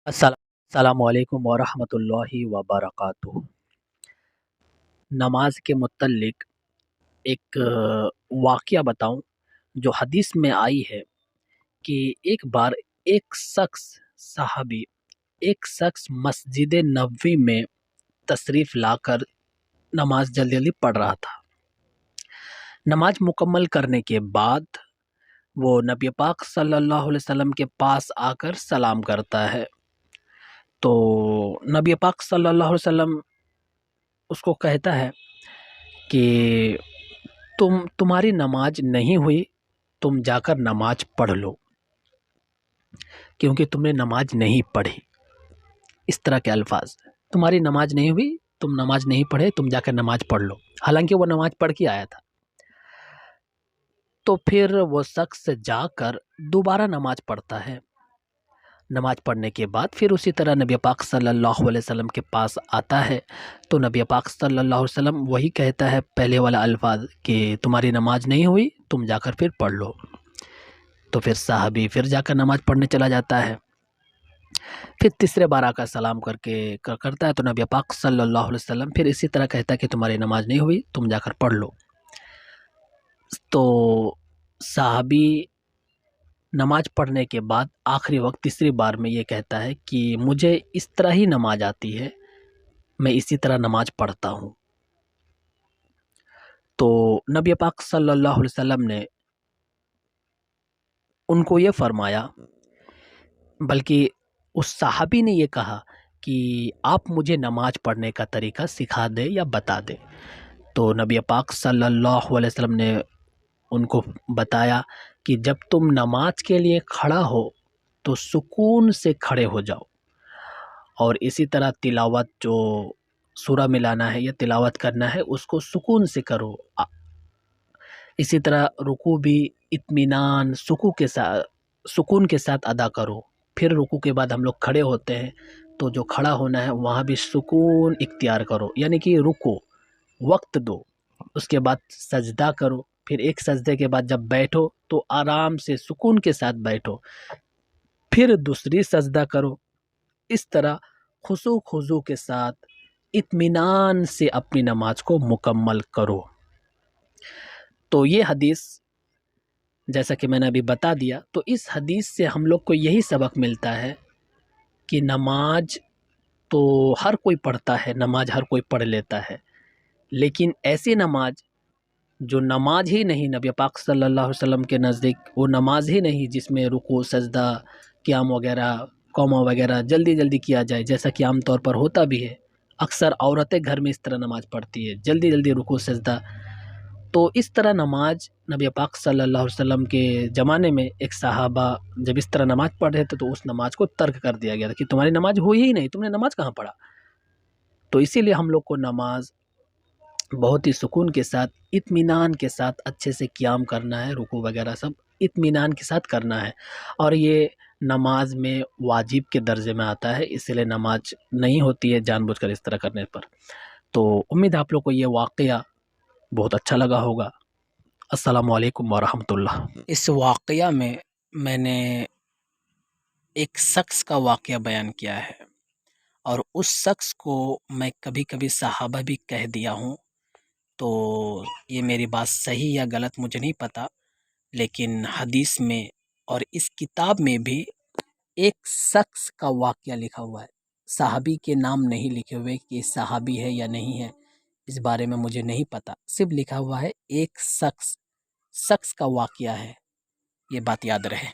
السلام علیکم ورحمۃ اللہ وبرکاتہ۔ نماز کے متعلق ایک واقعہ بتاؤں جو حدیث میں آئی ہے کہ ایک بار صحابی ایک شخص مسجد نبوی میں تشریف لا کر نماز جلدی جلدی پڑھ رہا تھا۔ نماز مکمل کرنے کے بعد وہ نبی پاک صلی اللہ علیہ وسلم کے پاس آ کر سلام کرتا ہے، تو نبی پاک صلی اللہ علیہ وسلم اس کو کہتا ہے کہ تمہاری نماز نہیں ہوئی، تم جا کر نماز پڑھ لو، کیونکہ تم نے نماز نہیں پڑھی۔ اس طرح کے الفاظ، تمہاری نماز نہیں ہوئی، تم نماز نہیں پڑھے، تم جا کر نماز پڑھ لو، حالانکہ وہ نماز پڑھ کے آیا تھا۔ تو پھر وہ شخص جا کر دوبارہ نماز پڑھتا ہے۔ نماز پڑھنے کے بعد پھر اسی طرح نبی پاک صلی اللہ علیہ وسلم کے پاس آتا ہے، تو نبی پاک صلی اللہ علیہ وسلم وہی کہتا ہے پہلے والا الفاظ کہ تمہاری نماز نہیں ہوئی، تم جا کر پھر پڑھ لو۔ تو پھر صحابی پھر جا کر نماز پڑھنے چلا جاتا ہے، پھر تیسرے بار آ کر سلام کرتا ہے، تو نبی پاک صلی اللہ علیہ وسلم پھر اسی طرح کہتا ہے کہ تمہاری نماز نہیں ہوئی، تم جا کر پڑھ لو۔ تو صحابی نماز پڑھنے کے بعد آخری وقت تیسری بار میں یہ کہتا ہے کہ مجھے اس طرح ہی نماز آتی ہے، میں اسی طرح نماز پڑھتا ہوں۔ تو نبی پاک صلی اللہ علیہ وسلم نے ان کو یہ فرمایا، بلکہ اس صحابی نے یہ کہا کہ آپ مجھے نماز پڑھنے کا طریقہ سکھا دیں یا بتا دیں۔ تو نبی پاک صلی اللہ علیہ وسلم نے ان کو بتایا کہ جب تم نماز کے لیے کھڑا ہو تو سکون سے کھڑے ہو جاؤ، اور اسی طرح تلاوت جو سورہ ملانا ہے یا تلاوت کرنا ہے اس کو سکون سے کرو۔ اسی طرح رکوع بھی اطمینان سکون کے ساتھ ادا کرو۔ پھر رکوع کے بعد ہم لوگ کھڑے ہوتے ہیں، تو جو کھڑا ہونا ہے وہاں بھی سکون اختیار کرو، یعنی کہ رکو، وقت دو، اس کے بعد سجدہ کرو، پھر ایک سجدے کے بعد جب بیٹھو تو آرام سے سکون کے ساتھ بیٹھو، پھر دوسری سجدہ کرو۔ اس طرح خضوع کے ساتھ اطمینان سے اپنی نماز کو مکمل کرو۔ تو یہ حدیث جیسا کہ میں نے ابھی بتا دیا، تو اس حدیث سے ہم لوگ کو یہی سبق ملتا ہے کہ نماز تو ہر کوئی پڑھتا ہے، نماز ہر کوئی پڑھ لیتا ہے، لیکن ایسی نماز جو نماز ہی نہیں، نبی پاک صلی اللہ علیہ وسلم کے نزدیک وہ نماز ہی نہیں جس میں رکوع، سجدہ، قیام وغیرہ، قوما وغیرہ جلدی جلدی کیا جائے، جیسا کہ عام طور پر ہوتا بھی ہے۔ اکثر عورتیں گھر میں اس طرح نماز پڑھتی ہے، جلدی جلدی رکوع سجدہ۔ تو اس طرح نماز نبی پاک صلی اللہ علیہ وسلم کے زمانے میں ایک صحابہ جب اس طرح نماز پڑھ رہے تھے تو اس نماز کو ترک کر دیا گیا تھا کہ تمہاری نماز ہوئی ہی نہیں، تم نے نماز کہاں پڑھا۔ تو اسی لیے ہم لوگ کو نماز بہت ہی سکون کے ساتھ، اطمینان کے ساتھ اچھے سے قیام کرنا ہے، رکوع وغیرہ سب اطمینان کے ساتھ کرنا ہے، اور یہ نماز میں واجب کے درجے میں آتا ہے، اس لیے نماز نہیں ہوتی ہے جان بوجھ کر اس طرح کرنے پر۔ تو امید ہے آپ لوگ کو یہ واقعہ بہت اچھا لگا ہوگا۔ السلام علیکم ورحمۃ اللہ۔ اس واقعہ میں میں نے ایک شخص کا واقعہ بیان کیا ہے، اور اس شخص کو میں کبھی کبھی صحابہ بھی کہہ دیا ہوں، تو یہ میری بات صحیح یا غلط مجھے نہیں پتہ، لیکن حدیث میں اور اس کتاب میں بھی ایک شخص کا واقعہ لکھا ہوا ہے، صحابی کے نام نہیں لکھے ہوئے کہ صحابی ہے یا نہیں ہے، اس بارے میں مجھے نہیں پتہ، صرف لکھا ہوا ہے ایک شخص کا واقعہ ہے، یہ بات یاد رہے۔